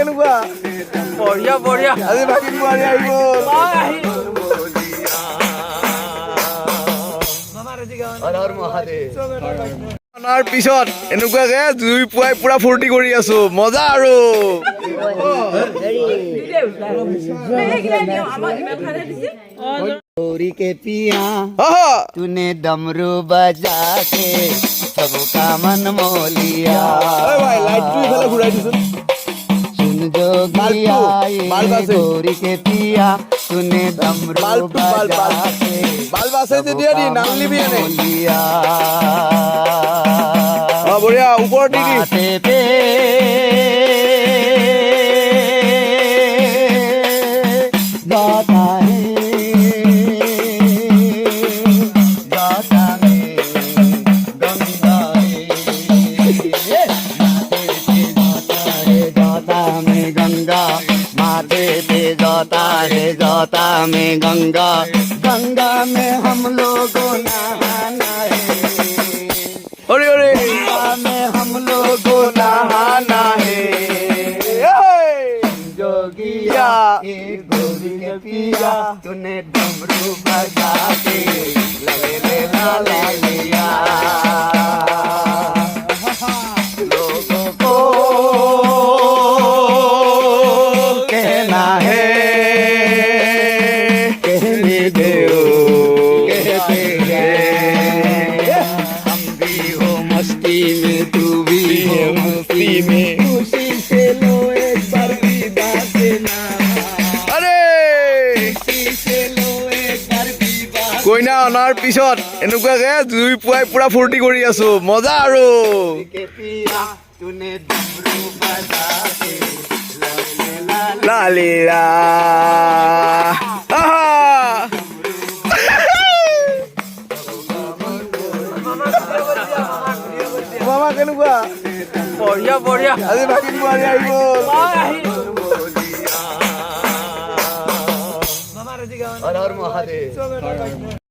কেনেকুৱা বঢ়িয়া বঢ়িয়া আজি ভাগিন বোৱাৰী আহিব অনাৰ পিছত এনেকুৱাকে জুই পুৱাই পুৰা ফূৰ্তি কৰি আছো মজা আৰু गौरी के पिया तूने डमरू बजा के सबका मन मोलिया सुन जोगिया गौरी के पिया तूने डमरू बजा के मोलिया বঢ়িয়া ওপৰত দি माथे पे गाता है गाता में गंगा गाता में गंगा माथे पे गाता है गाता में गंगा गंगा में हम लोगों नहाना है अरे अरे गंगा में हम लोगों नहाना है जोगिया गौरी के पिया तूने डमरू बजा के लगे ले ला लिया लोगों को कहना है कहने दो कहते हैं हम भी हो मस्ती में तू भी हो मस्ती में खुशी से लो एक बार विदा देना अरे खुशी से लो एक बार विदा কইনা অনাৰ পিছত এনেকুৱাকে জুই পুৱাই পুৰা ফূৰ্তি কৰি আছো মজা আৰু के पिया तूने डमरू बजा के लगे ला লালিলা মামা কেনেকুৱা বঢ়িয়া বঢ়িয়া আজি ভাগিন বোৱাৰী আহিব